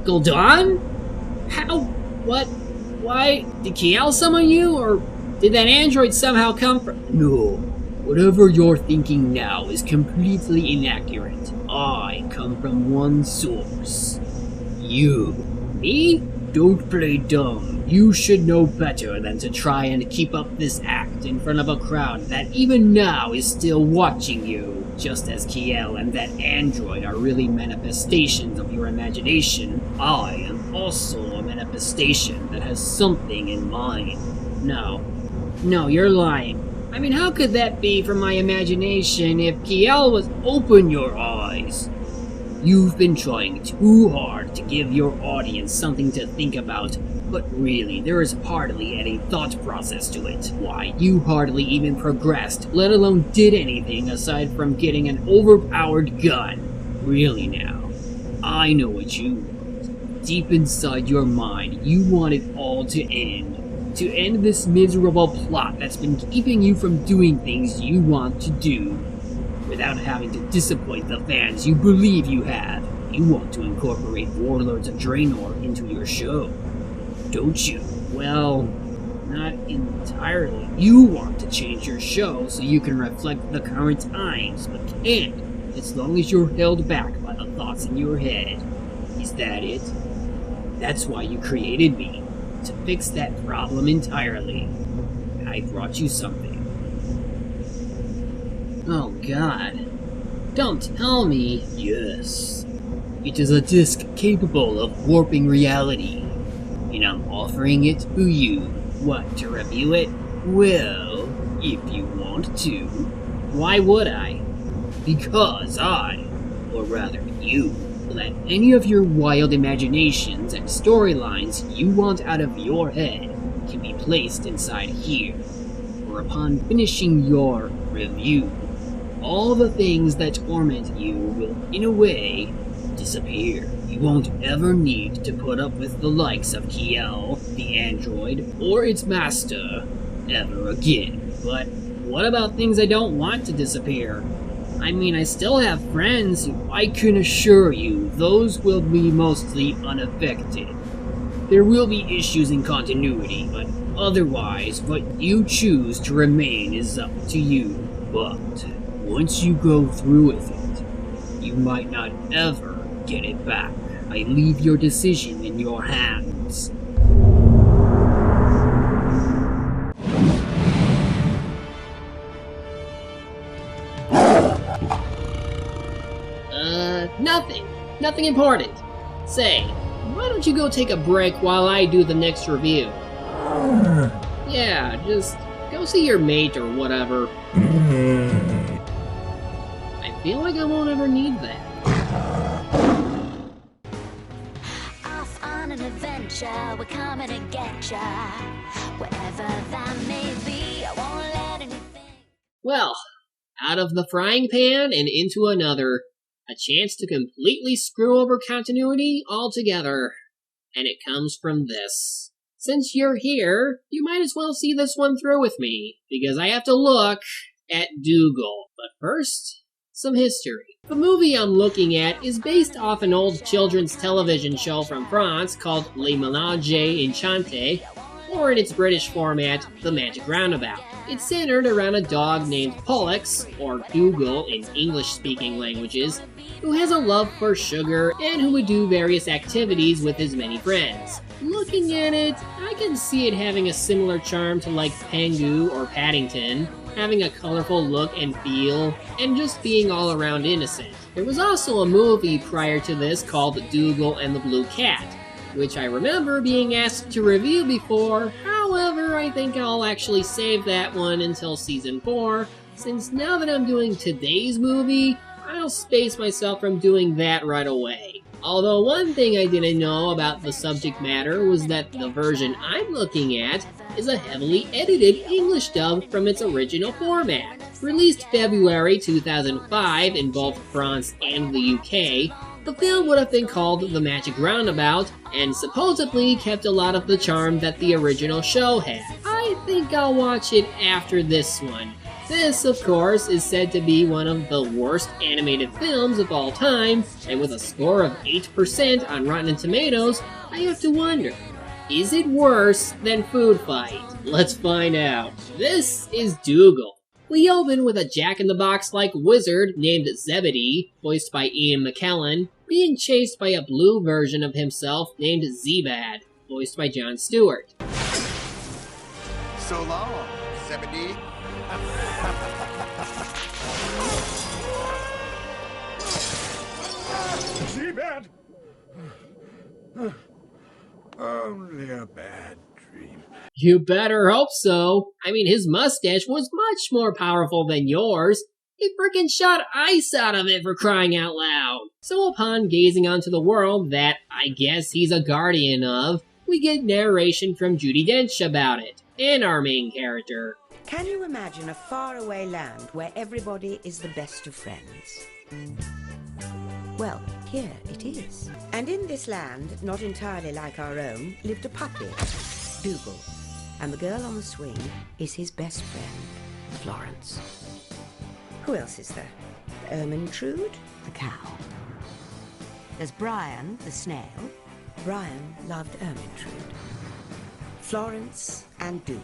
Uncle Don? How? What? Why? Did Kiel summon you, or did that android somehow come from— No, whatever you're thinking now is completely inaccurate. I come from one source. You. Me? Don't play dumb. You should know better than to try and keep up this act in front of a crowd that even now is still watching you. Just as Kiel and that android are really manifestations of your imagination, I am also a manifestation that has something in mind. No, you're lying. I mean, how could that be from my imagination if Kiel was— Open your eyes. You've been trying too hard to give your audience something to think about, but really, there is hardly any thought process to it. Why, you hardly even progressed, let alone did anything aside from getting an overpowered gun. Really now, I know what you want. Deep inside your mind, you want it all to end. To end this miserable plot that's been keeping you from doing things you want to do. Without having to disappoint the fans you believe you have. You want to incorporate Warlords of Draenor into your show, don't you? Well, not entirely. You want to change your show so you can reflect the current times, but can't, as long as you're held back by the thoughts in your head. Is that it? That's why you created me, to fix that problem entirely. I brought you something. Oh God. Don't tell me. Yes. It is a disc capable of warping reality. And I'm offering it to you. What, to review it? Well, if you want to. Why would I? Because I, or rather you, let any of your wild imaginations and storylines you want out of your head can be placed inside here. Or upon finishing your review, all the things that torment you will, in a way, disappear. You won't ever need to put up with the likes of Kiel, the android, or its master, ever again. But what about things I don't want to disappear? I mean, I still have friends who I can assure you those will be mostly unaffected. There will be issues in continuity, but otherwise, what you choose to remain is up to you. But once you go through with it, you might not ever get it back. I leave your decision in your hands. Nothing important. Say, why don't you go take a break while I do the next review? Yeah, just go see your mate or whatever. I feel like I won't ever need that. Off on an adventure, we're coming to get ya. Wherever that may be, I won't let anything. Well, out of the frying pan and into another. A chance to completely screw over continuity altogether. And it comes from this. Since you're here, you might as well see this one through with me, because I have to look at Doogal. But first, some history. The movie I'm looking at is based off an old children's television show from France called Les Ménages Enchantés, or in its British format, The Magic Roundabout. It's centered around a dog named Pollux, or Doogal in English-speaking languages, who has a love for sugar and who would do various activities with his many friends. Looking at it, I can see it having a similar charm to like Pengu or Paddington, having a colorful look and feel, and just being all around innocent. There was also a movie prior to this called Doogal and the Blue Cat, which I remember being asked to review before. However, I think I'll actually save that one until season 4, since now that I'm doing today's movie, I'll space myself from doing that right away. Although one thing I didn't know about the subject matter was that the version I'm looking at is a heavily edited English dub from its original format. Released February 2005 in both France and the UK, the film would have been called The Magic Roundabout, and supposedly kept a lot of the charm that the original show had. I think I'll watch it after this one, This, of course, is said to be one of the worst animated films of all time, and with a score of 8% on Rotten Tomatoes, I have to wonder, is it worse than Food Fight? Let's find out. This is Doogal. We open with a jack-in-the-box-like wizard named Zebedee, voiced by Ian McKellen, being chased by a blue version of himself named Zebad, voiced by Jon Stewart. So long, Zebedee. Zebad! Only a bad dream. You better hope so. I mean, his mustache was much more powerful than yours. He frickin' shot ice out of it, for crying out loud. So upon gazing onto the world that I guess he's a guardian of, we get narration from Judi Dench about it, and our main character. Can you imagine a faraway land where everybody is the best of friends? Well, here it is. And in this land, not entirely like our own, lived a puppy, Doogal. And the girl on the swing is his best friend, Florence. Who else is there? Ermintrude, the cow. There's Brian, the snail. Brian loved Ermintrude. Florence and Doogal.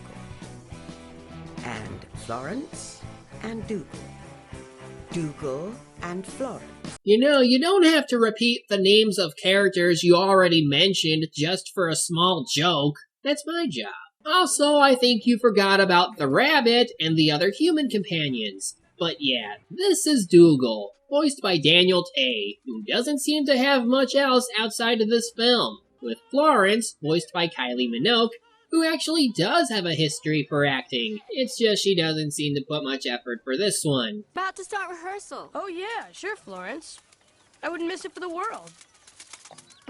And Florence and Doogal. Doogal and Florence. You know, you don't have to repeat the names of characters you already mentioned just for a small joke. That's my job. Also, I think you forgot about the rabbit and the other human companions. But yeah, this is Doogal, voiced by Daniel Tay, who doesn't seem to have much else outside of this film, with Florence, voiced by Kylie Minogue, who actually does have a history for acting. It's just she doesn't seem to put much effort for this one. About to start rehearsal. Oh yeah, sure, Florence. I wouldn't miss it for the world.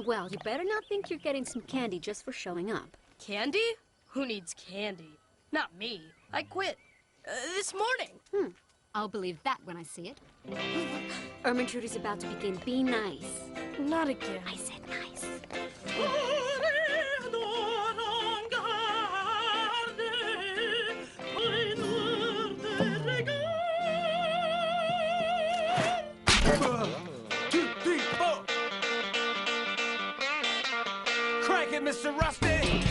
Well, you better not think you're getting some candy just for showing up. Candy? Who needs candy? Not me. I quit. This morning. I'll believe that when I see it. Ermintrude is about to begin. Be nice. Not again. I said nice. Two, three, four. Crank it, Mr. Rusty.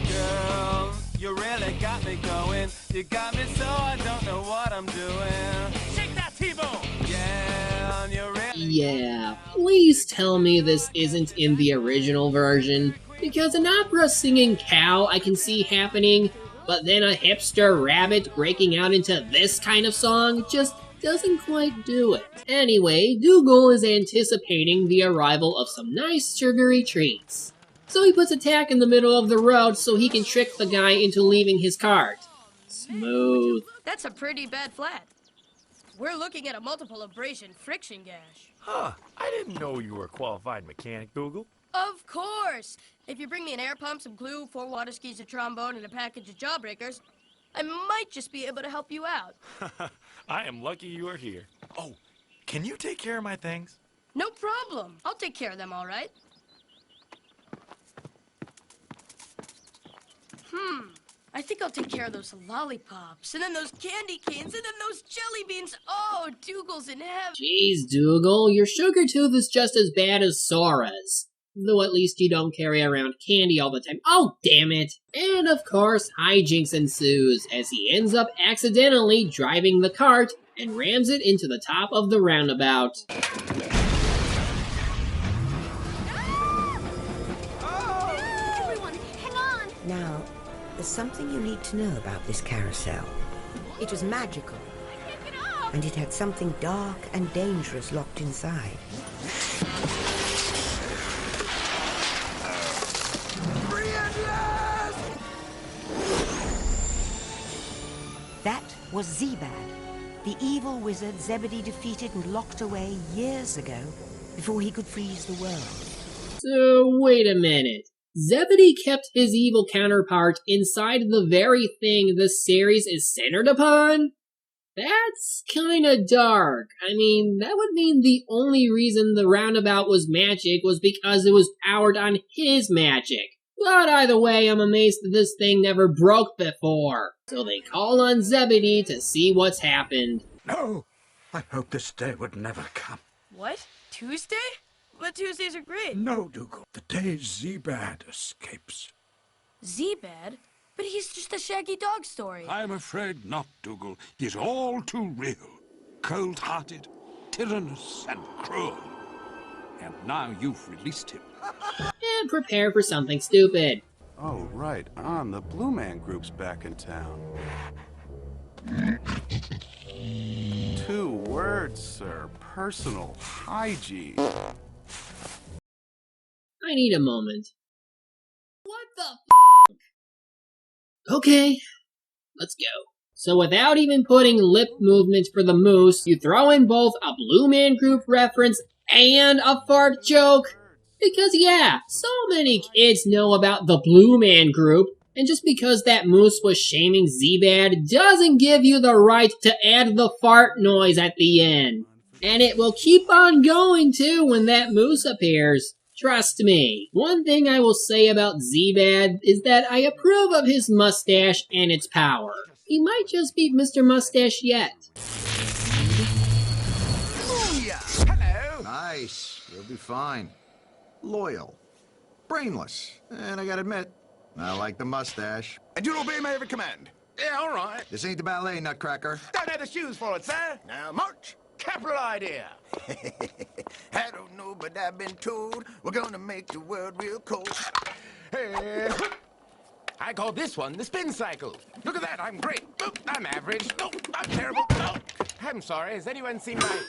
Girl, you really got me going. You got me so I don't know what I'm doing. Shake that T-bone. Yeah, and you really... Yeah, please tell me this isn't in the original version, because an opera singing cow I can see happening, but then a hipster rabbit breaking out into this kind of song just doesn't quite do it. Anyway, Doogal is anticipating the arrival of some nice sugary treats. So he puts a tack in the middle of the road so he can trick the guy into leaving his cart. Smooth. That's a pretty bad flat. We're looking at a multiple abrasion friction gash. Huh, I didn't know you were a qualified mechanic, Doogal. Of course! If you bring me an air pump, some glue, 4 water skis, a trombone, and a package of jawbreakers, I might just be able to help you out. I am lucky you are here. Oh, can you take care of my things? No problem. I'll take care of them, all right? I think I'll take care of those lollipops, and then those candy canes, and then those jelly beans. Oh, Doogal's in heaven. Jeez, Doogal, your sugar tooth is just as bad as Sora's. Though at least you don't carry around candy all the time. Oh, damn it! And of course, hijinks ensues as he ends up accidentally driving the cart and rams it into the top of the roundabout. Everyone, hang on! Now, there's something you need to know about this carousel. It was magical, and it had something dark and dangerous locked inside. That was Zebad, the evil wizard Zebedee defeated and locked away years ago before he could freeze the world. So, wait a minute. Zebedee kept his evil counterpart inside the very thing this series is centered upon? That's kinda dark. I mean, that would mean the only reason the roundabout was magic was because it was powered on his magic. But either way, I'm amazed that this thing never broke before. So they call on Zebedee to see what's happened. No! I hoped this day would never come. What? Tuesday? But Tuesdays are great. No, Doogal. The day Zebad escapes. Z-Bad? But he's just a shaggy dog story. I'm afraid not, Doogal. He's all too real. Cold-hearted, tyrannous, and cruel. And now you've released him. And prepare for something stupid. Oh, right on. The Blue Man Group's back in town. 2 words, sir. Personal hygiene. I need a moment. What the f***? Okay, let's go. So without even putting lip movements for the moose, you throw in both a Blue Man Group reference and a fart joke? Because yeah, so many kids know about the Blue Man Group, and just because that moose was shaming Zebad doesn't give you the right to add the fart noise at the end. And it will keep on going too when that moose appears. Trust me. One thing I will say about Zebad is that I approve of his mustache and its power. He might just beat Mr. Mustache yet. Hello. Nice. You'll be fine. Loyal. Brainless. And I gotta admit, I like the mustache. And you'll obey my every command. Yeah, all right. This ain't the ballet, Nutcracker. Don't have the shoes for it, sir. Now, march. Capital idea. I don't know, but I've been told we're gonna make the world real cold. Hey. I call this one the spin cycle. Look at that, I'm great. Oh, I'm average. Oh, I'm terrible. Oh, I'm sorry, has anyone seen my...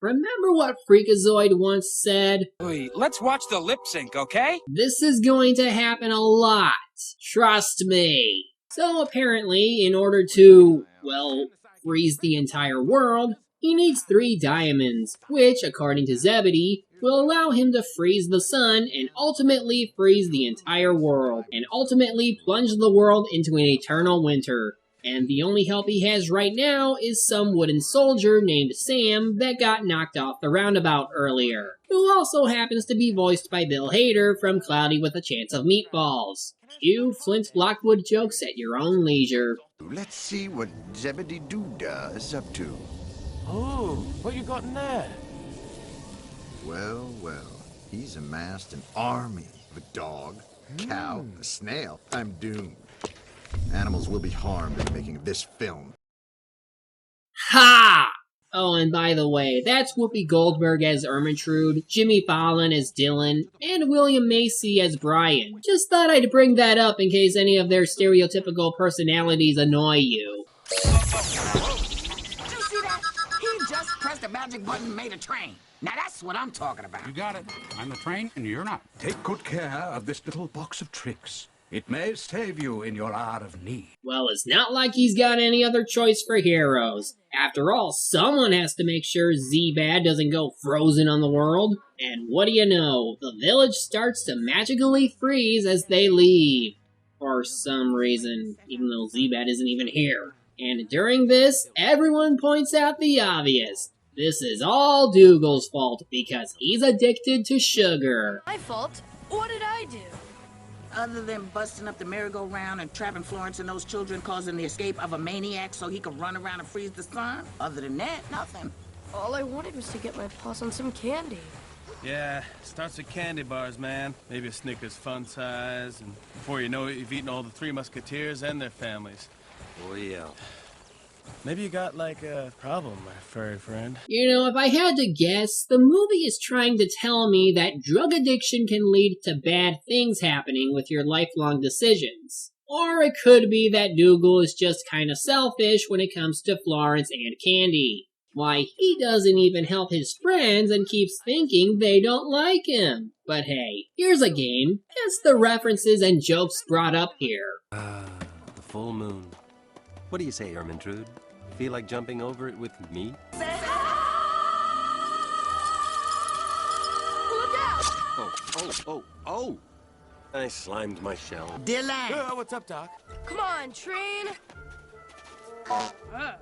Remember what Freakazoid once said? Wait, let's watch the lip sync, okay? This is going to happen a lot. Trust me. So apparently, in order to, well, freeze the entire world, he needs 3 diamonds, which, according to Zebedee, will allow him to freeze the sun and ultimately freeze the entire world, and ultimately plunge the world into an eternal winter. And the only help he has right now is some wooden soldier named Sam that got knocked off the roundabout earlier, who also happens to be voiced by Bill Hader from Cloudy with a Chance of Meatballs. Cue Flint Lockwood jokes at your own leisure. Let's see what Zebedee Doodah is up to. Oh, what you got in there? Well, well, he's amassed an army of a dog, cow, a snail. I'm doomed. Animals will be harmed in making this film. Ha! Oh, and by the way, that's Whoopi Goldberg as Ermentrude, Jimmy Fallon as Dylan, and William Macy as Brian. Just thought I'd bring that up in case any of their stereotypical personalities annoy you. Did you see that? He just pressed a magic button and made a train. Now that's what I'm talking about. You got it. I'm the train and you're not. Take good care of this little box of tricks. It may save you in your hour of need. Well, it's not like he's got any other choice for heroes. After all, someone has to make sure Zebad doesn't go frozen on the world. And what do you know? The village starts to magically freeze as they leave. For some reason, even though Zebad isn't even here. And during this, everyone points out the obvious. This is all Doogal's fault because he's addicted to sugar. My fault? What did I do? Other than busting up the merry-go-round and trapping Florence and those children, causing the escape of a maniac so he could run around and freeze the sun? Other than that, nothing. All I wanted was to get my paws on some candy. Yeah, starts with candy bars, man. Maybe a Snickers fun size, and before you know it, you've eaten all the 3 Musketeers and their families. Oh, yeah. Maybe you got, like, a problem, my furry friend. You know, if I had to guess, the movie is trying to tell me that drug addiction can lead to bad things happening with your lifelong decisions. Or it could be that Doogal is just kinda selfish when it comes to Florence and Candy. Why, he doesn't even help his friends and keeps thinking they don't like him. But hey, here's a game. Guess the references and jokes brought up here. The full moon. What do you say, Ermentrude? Feel like jumping over it with me? Look out! Oh! I slimed my shell. Dylan! What's up, Doc? Come on, train!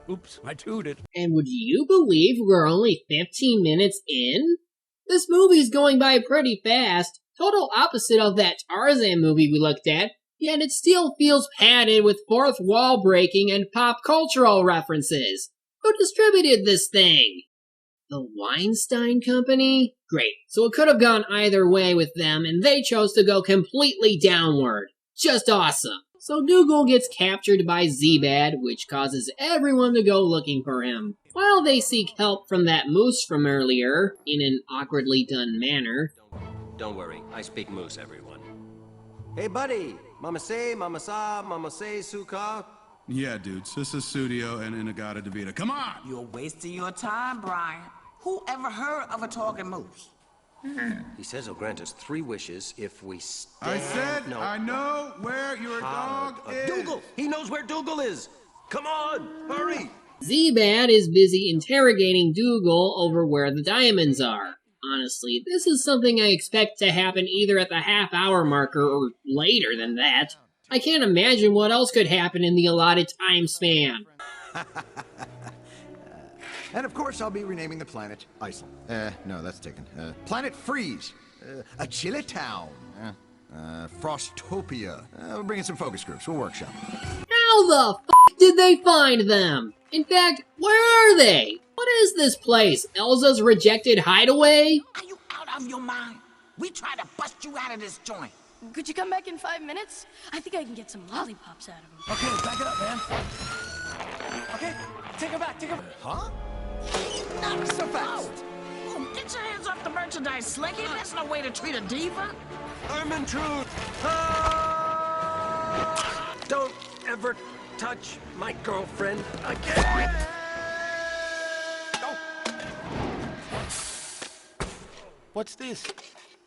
Oops, I tooted. And would you believe we're only 15 minutes in? This movie's going by pretty fast, total opposite of that Tarzan movie we looked at, yet it still feels padded with fourth wall breaking and pop cultural references. Who distributed this thing? The Weinstein Company? Great, so it could have gone either way with them, and they chose to go completely downward. Just awesome. So Doogal gets captured by Z-Bad, which causes everyone to go looking for him. While they seek help from that moose from earlier, in an awkwardly done manner. Don't worry, I speak moose, everyone. Hey, buddy! Mama say, suka. Yeah, dudes, this is Studio and Inagata Devita. Come on! You're wasting your time, Brian. Who ever heard of a talking moose? He says he'll grant us 3 wishes if we stand... I said no. I know where your dog is! Doogal! He knows where Doogal is! Come on, hurry! Z-Bad is busy interrogating Doogal over where the diamonds are. Honestly, this is something I expect to happen either at the half-hour marker or later than that. I can't imagine what else could happen in the allotted time span. And of course, I'll be renaming the planet Iceland. No, that's taken. Planet Freeze. A Chile Town. Frostopia. We'll bring in some focus groups. We'll workshop. How the f*** did they find them? In fact, where are they? What is this place? Elsa's rejected hideaway? Are you out of your mind? We tried to bust you out of this joint. Could you come back in 5 minutes? I think I can get some lollipops out of him. Okay, back it up, man. Okay, take her back, take her... Huh? Not so fast. Oh, get your hands off the merchandise, Slinky. That's no way to treat a diva. Ermintrude! Don't ever touch my girlfriend again! What's this?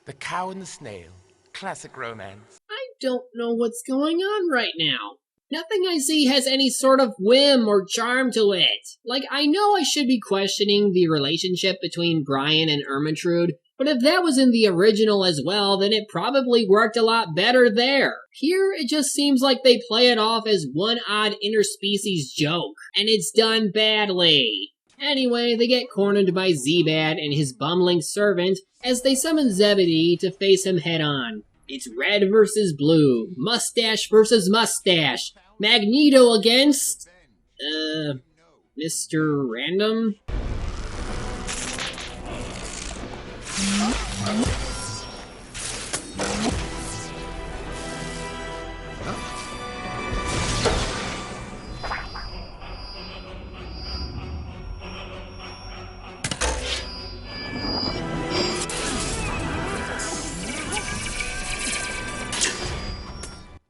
The Cow and the Snail. Classic romance. I don't know what's going on right now. Nothing I see has any sort of whim or charm to it. Like, I know I should be questioning the relationship between Brian and Ermintrude, but if that was in the original as well, then it probably worked a lot better there. Here, it just seems like they play it off as one odd interspecies joke, and it's done badly. Anyway, they get cornered by Z-Bad and his bumbling servant as they summon Zebedee to face him head-on. It's red versus blue, mustache versus mustache, Magneto against... Mr. Random?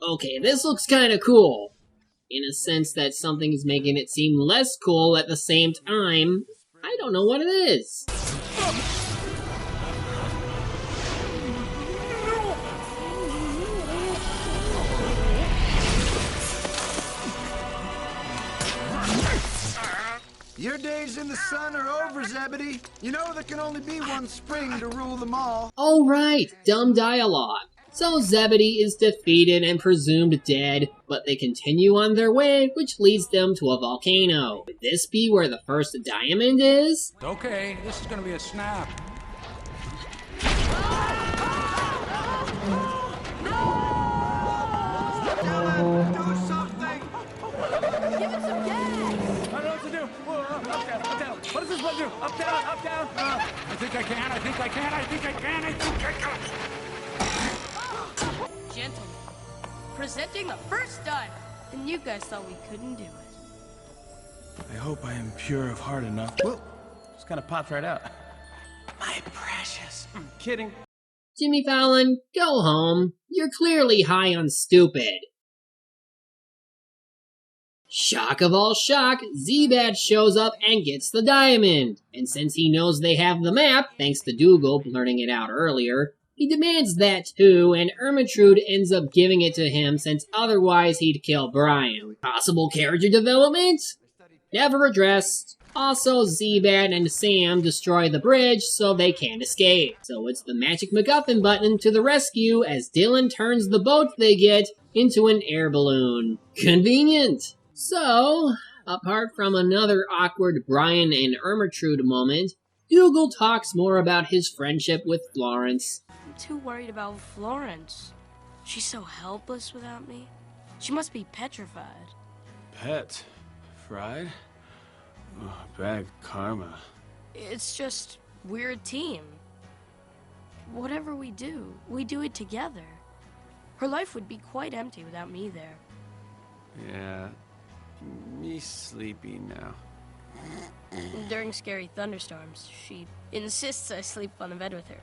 Okay, this looks kinda cool. In a sense that something's making it seem less cool at the same time. I don't know what it is. Your days in the sun are over, Zebedee. You know there can only be one spring to rule them all. Oh right, dumb dialogue. So Zebedee is defeated and presumed dead, but they continue on their way, which leads them to a volcano. Would this be where the first diamond is? Okay, this is gonna be a snap. Do something! Give it some gas! I don't know what to do. Whoa, up, down, up, down. What does this one do? Up, down, up, down. I think I can, I think I can, I think I can, I think I can. Gentlemen, presenting the first dive. And you guys thought we couldn't do it. I hope I am pure of heart enough. Whoa, just kind of popped right out. My precious. Kidding. Jimmy Fallon, go home. You're clearly high on stupid. Shock of all shock, Z-Bad shows up and gets the diamond. And since he knows they have the map, thanks to Doogal blurting it out earlier, he demands that too, and Ermintrude ends up giving it to him since otherwise he'd kill Brian. Possible character development? Never addressed. Also, Z-Bad and Sam destroy the bridge so they can't escape. So it's the magic MacGuffin button to the rescue as Dylan turns the boat they get into an air balloon. Convenient! So, apart from another awkward Brian and Ermintrude moment, Dougal talks more about his friendship with Florence. I'm too worried about Florence. She's so helpless without me. She must be petrified. Pet? Fried? Oh, bad karma. It's just, we're a team. Whatever we do it together. Her life would be quite empty without me there. Yeah. Me sleepy now. During scary thunderstorms, she insists I sleep on the bed with her.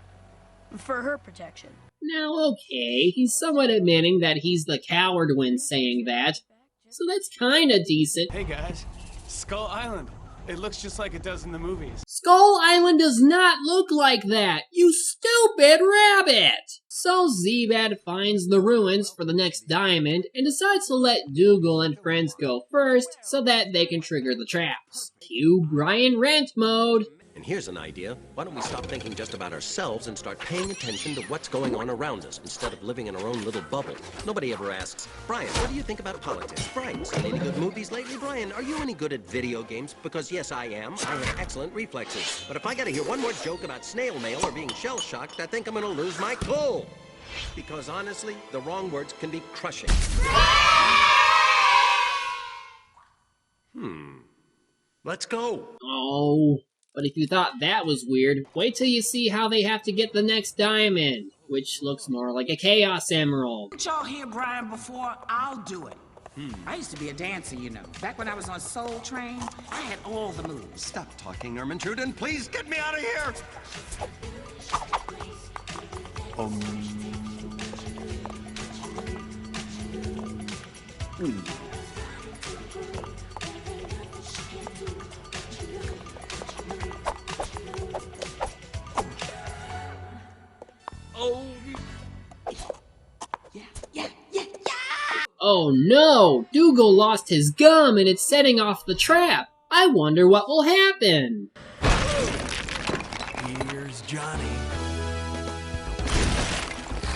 For her protection. Now, okay, he's somewhat admitting that he's the coward when saying that, so that's kinda decent. Hey guys, Skull Island. It looks just like it does in the movies. Skull Island does not look like that, you stupid rabbit! So Zebad finds the ruins for the next diamond and decides to let Dougal and friends go first so that they can trigger the traps. Cue Brian Rant mode. And here's an idea. Why don't we stop thinking just about ourselves and start paying attention to what's going on around us instead of living in our own little bubble? Nobody ever asks, Brian, what do you think about politics? Brian, seen any good movies lately? Brian, are you any good at video games? Because yes, I am. I have excellent reflexes. But if I gotta hear one more joke about snail mail or being shell-shocked, I think I'm gonna lose my cool. Because honestly, the wrong words can be crushing. Let's go. Oh. But if you thought that was weird, wait till you see how they have to get the next diamond, which looks more like a Chaos Emerald. Did y'all hear Brian before? I'll do it. I used to be a dancer, you know. Back when I was on Soul Train, I had all the moves. Stop talking, Ermintrude, and please get me out of here! Oh no! Dougal lost his gum and it's setting off the trap! I wonder what will happen! Here's Johnny.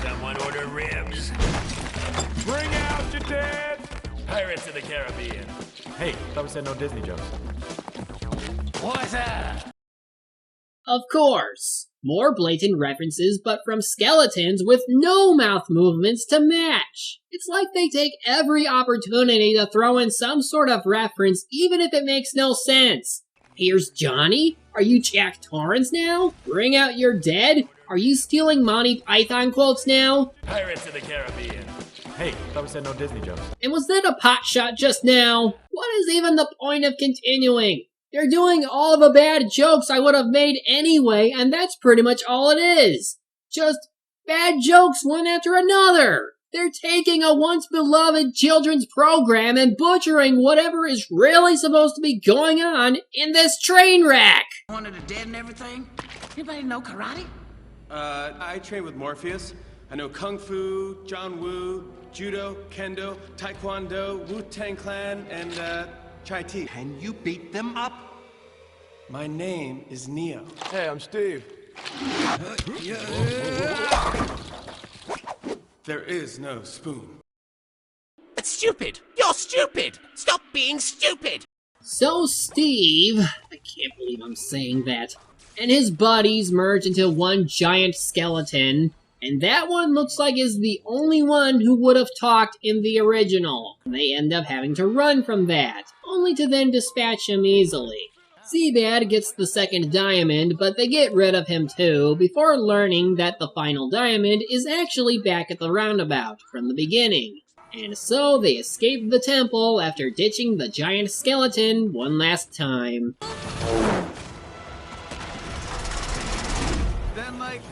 Someone order ribs. Bring out the dead! Pirates of the Caribbean. Hey, thought we said no Disney jokes. What's that? Of course! More blatant references, but from skeletons with no mouth movements to match. It's like they take every opportunity to throw in some sort of reference, even if it makes no sense. Here's Johnny? Are you Jack Torrance now? Bring out your dead? Are you stealing Monty Python quotes now? Pirates of the Caribbean. Hey, thought we said no Disney jokes. And was that a pot shot just now? What is even the point of continuing? They're doing all the bad jokes I would have made anyway, and that's pretty much all it is. Just bad jokes one after another. They're taking a once-beloved children's program and butchering whatever is really supposed to be going on in this train wreck. One of the dead and everything? Anybody know karate? I train with Morpheus. I know Kung Fu, John Woo, Judo, Kendo, Taekwondo, Wu-Tang Clan, and, Chai Tea. Can you beat them up? My name is Neo. Hey, I'm Steve. There is no spoon. It's stupid! You're stupid! Stop being stupid! So Steve, I can't believe I'm saying that, and his buddies merge into one giant skeleton, and that one looks like is the only one who would have talked in the original. They end up having to run from that, only to then dispatch him easily. Zebad gets the second diamond, but they get rid of him too, before learning that the final diamond is actually back at the roundabout from the beginning. And so they escape the temple after ditching the giant skeleton one last time. Then, like,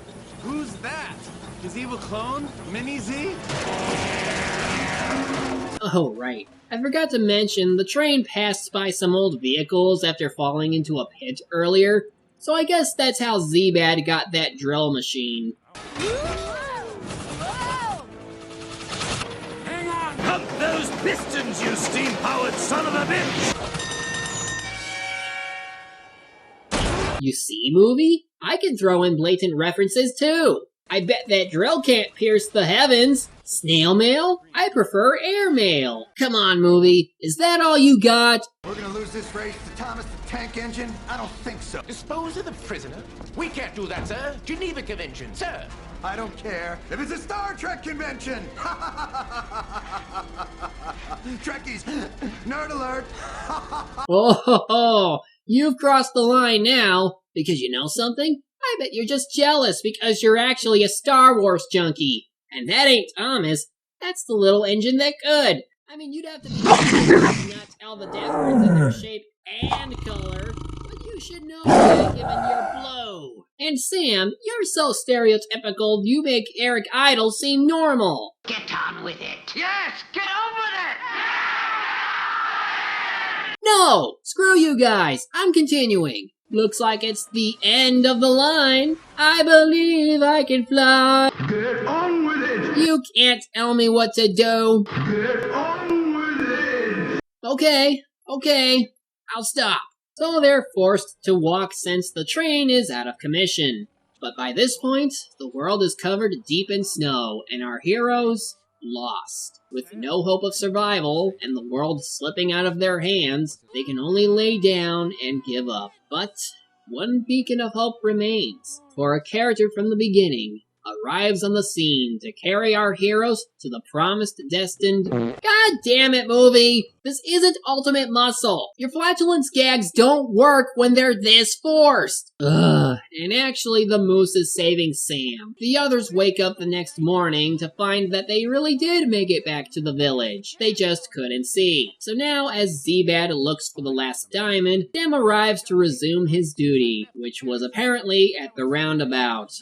who's that? His evil clone? Mini-Z? Oh, right. I forgot to mention, the train passed by some old vehicles after falling into a pit earlier, so I guess that's how Zebad got that drill machine. Hang on! Pump those pistons, you steam-powered son of a bitch! You see, movie? I can throw in blatant references too. I bet that drill can't pierce the heavens. Snail mail? I prefer air mail. Come on, movie. Is that all you got? We're gonna lose this race to Thomas the tank engine? I don't think so. Dispose of the prisoner? We can't do that, sir. Geneva Convention, sir. I don't care if it's a Star Trek convention. Trekkies, nerd alert. Oh, you've crossed the line now. Because you know something? I bet you're just jealous because you're actually a Star Wars junkie. And that ain't Thomas. That's the little engine that could. I mean, you'd have to be to not tell the difference in their shape and color, but you should know that given your blow. And Sam, you're so stereotypical you make Eric Idle seem normal. Get on with it. Yes, get on with it! No! Screw you guys! I'm continuing. Looks like it's the end of the line. I believe I can fly. Get on with it! You can't tell me what to do. Get on with it! Okay, I'll stop. So they're forced to walk since the train is out of commission. But by this point, the world is covered deep in snow, and our heroes lost. With no hope of survival, and the world slipping out of their hands, they can only lay down and give up. But one beacon of hope remains, for a character from the beginning arrives on the scene to carry our heroes to the promised destined... God damn it, movie! This isn't Ultimate Muscle! Your flatulence gags don't work when they're this forced! Ugh. And actually, the moose is saving Sam. The others wake up the next morning to find that they really did make it back to the village. They just couldn't see. So now, as Z-Bad looks for the last diamond, Sam arrives to resume his duty, which was apparently at the roundabout.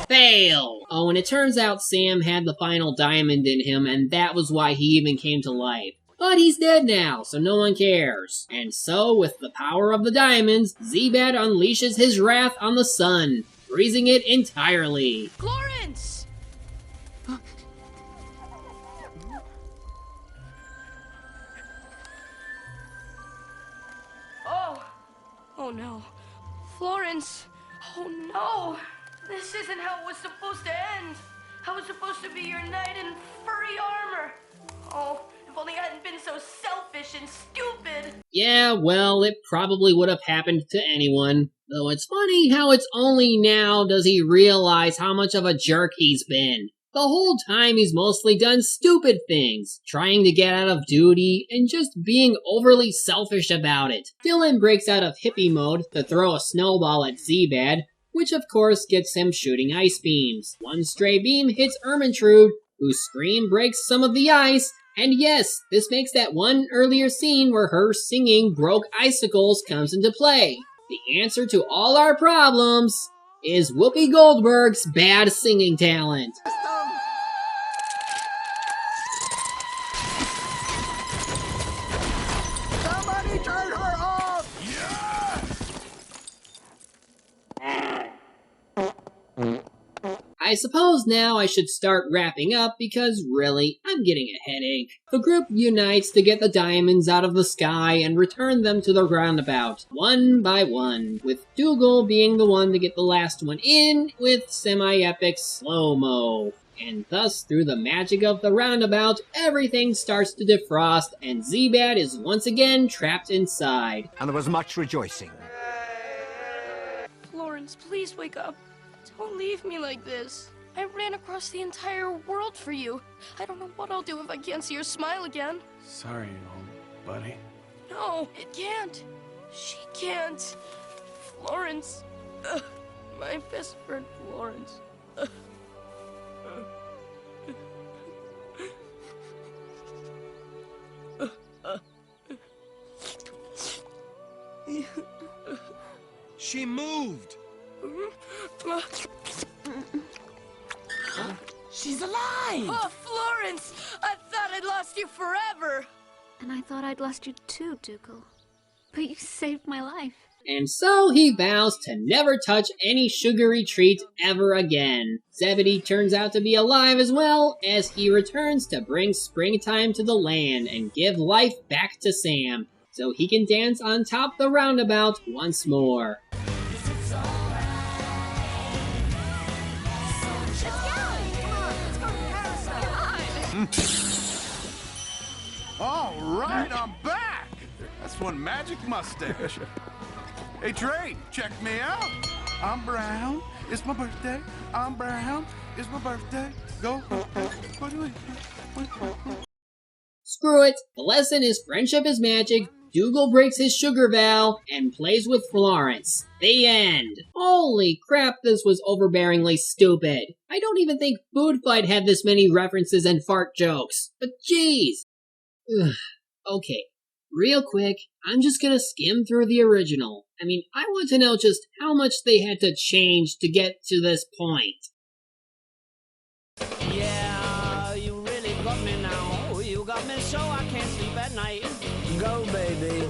Fail! Oh, and it turns out Sam had the final diamond in him, and that was why he even came to life. But he's dead now, so no one cares. And so, with the power of the diamonds, Z-Bad unleashes his wrath on the sun, freezing it entirely. Florence! Oh no. Florence! Oh no! This isn't how it was supposed to end. I was supposed to be your knight in furry armor. Oh, if only I hadn't been so selfish and stupid. Yeah, well, it probably would have happened to anyone. Though it's funny how it's only now does he realize how much of a jerk he's been. The whole time he's mostly done stupid things, trying to get out of duty, and just being overly selfish about it. Dylan breaks out of hippie mode to throw a snowball at Z-Bad, which of course gets him shooting ice beams. One stray beam hits Ermintrude, whose scream breaks some of the ice, and yes, this makes that one earlier scene where her singing broke icicles comes into play. The answer to all our problems is Whoopi Goldberg's bad singing talent. Somebody turn her off! I suppose now I should start wrapping up because really, I'm getting a headache. The group unites to get the diamonds out of the sky and return them to the roundabout, one by one, with Doogal being the one to get the last one in with semi-epic slow-mo. And thus, through the magic of the roundabout, everything starts to defrost and Z-Bad is once again trapped inside. And there was much rejoicing. Florence, please wake up. Don't leave me like this. I ran across the entire world for you. I don't know what I'll do if I can't see your smile again. Sorry, old buddy. No, it can't. She can't. Florence. My best friend, Florence. She moved! She's alive! Oh, Florence! I thought I'd lost you forever! And I thought I'd lost you too, Doogal. But you saved my life. And so he vows to never touch any sugary treat ever again. Zebedee turns out to be alive as well, as he returns to bring springtime to the land and give life back to Sam, so he can dance on top the roundabout once more. All right, I'm back. That's one magic mustache. Hey, Trey, check me out. I'm brown. It's my birthday. I'm brown. It's my birthday. Go. What do we? Screw it. The lesson is friendship is magic. Doogal breaks his sugar vow and plays with Florence. The end. Holy crap, this was overbearingly stupid. I don't even think Food Fight had this many references and fart jokes. But jeez. Ugh. Okay, real quick, I'm just gonna skim through the original. I mean, I want to know just how much they had to change to get to this point. Yeah, you really got me now. You got me so I can't sleep at night. Go, baby.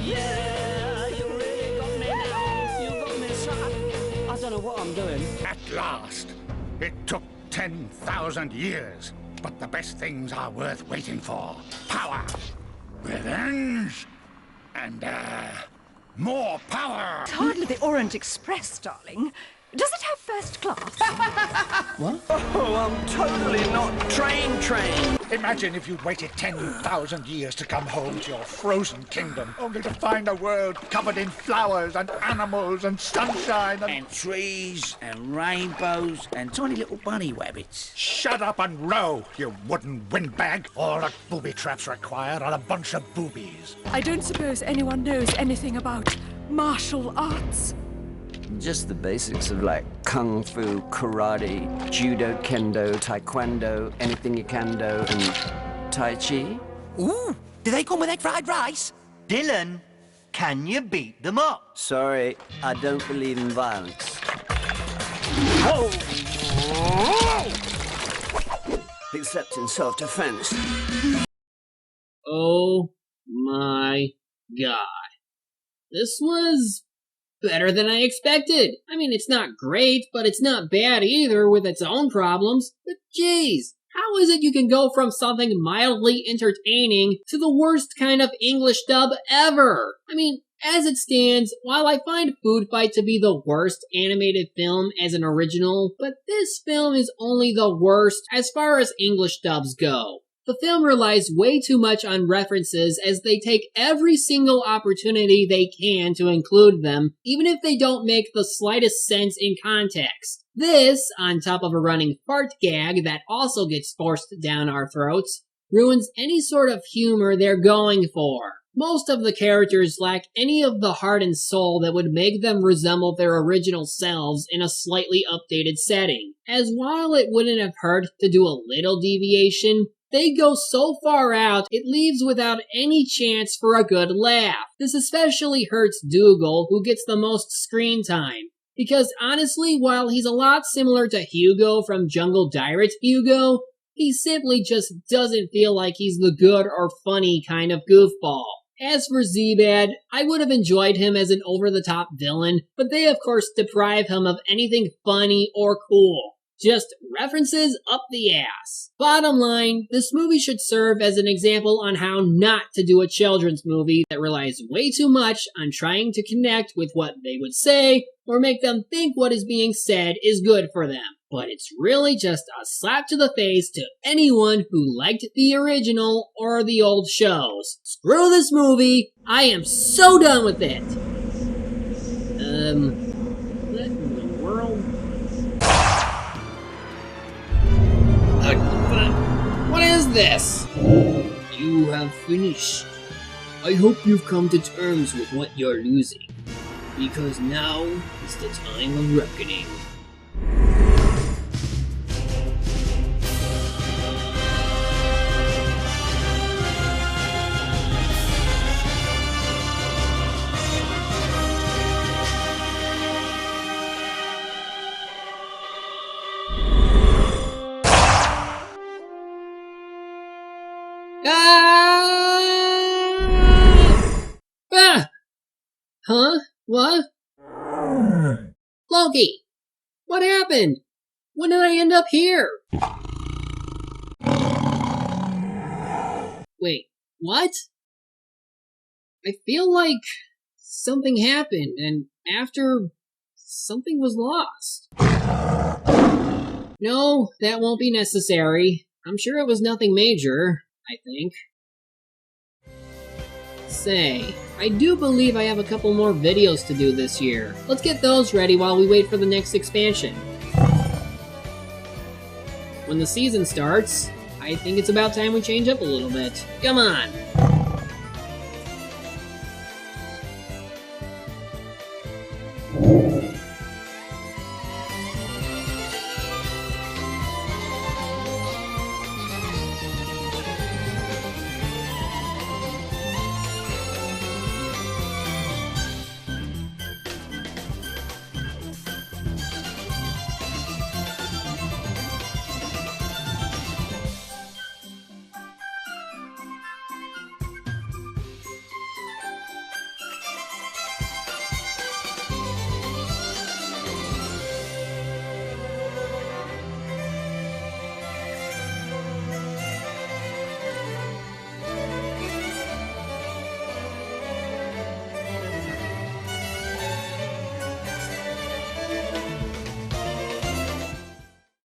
Yeah, you really got me now. You got me so I don't know what I'm doing. At last. It took 10,000 years, but the best things are worth waiting for. Power, revenge, and, more power. It's hardly the Orient Express, darling. Does it have first class? What? Oh, I'm totally not trained. Imagine if you'd waited 10,000 years to come home to your frozen kingdom, only to find a world covered in flowers and animals and sunshine and trees and rainbows and tiny little bunny rabbits. Shut up and row, you wooden windbag. All that booby traps require are a bunch of boobies. I don't suppose anyone knows anything about martial arts. Just the basics of like kung fu, karate, judo, kendo, taekwondo, anything you can do, and tai chi. Ooh, do they come with egg fried rice? Dylan, can you beat them up? Sorry, I don't believe in violence. Whoa! Except in self-defense. Oh my god. This was better than I expected. I mean, it's not great, but it's not bad either with its own problems. But geez, how is it you can go from something mildly entertaining to the worst kind of English dub ever? I mean, as it stands, while I find Food Fight to be the worst animated film as an original, but this film is only the worst as far as English dubs go. The film relies way too much on references as they take every single opportunity they can to include them, even if they don't make the slightest sense in context. This, on top of a running fart gag that also gets forced down our throats, ruins any sort of humor they're going for. Most of the characters lack any of the heart and soul that would make them resemble their original selves in a slightly updated setting. As while it wouldn't have hurt to do a little deviation, they go so far out, it leaves without any chance for a good laugh. This especially hurts Doogal, who gets the most screen time. Because honestly, while he's a lot similar to Hugo from Jungle Direct Hugo, he simply just doesn't feel like he's the good or funny kind of goofball. As for Z-Bad, I would have enjoyed him as an over-the-top villain, but they of course deprive him of anything funny or cool. Just references up the ass. Bottom line, this movie should serve as an example on how not to do a children's movie that relies way too much on trying to connect with what they would say or make them think what is being said is good for them. But it's really just a slap to the face to anyone who liked the original or the old shows. Screw this movie. I am so done with it. What in the world? What is this? You have finished. I hope you've come to terms with what you're losing, because now is the time of reckoning. Huh? What? Loki! What happened? When did I end up here? Wait, what? I feel like something happened, and after, something was lost. No, that won't be necessary. I'm sure it was nothing major, I think. Say, I do believe I have a couple more videos to do this year. Let's get those ready while we wait for the next expansion. When the season starts, I think it's about time we change up a little bit. Come on!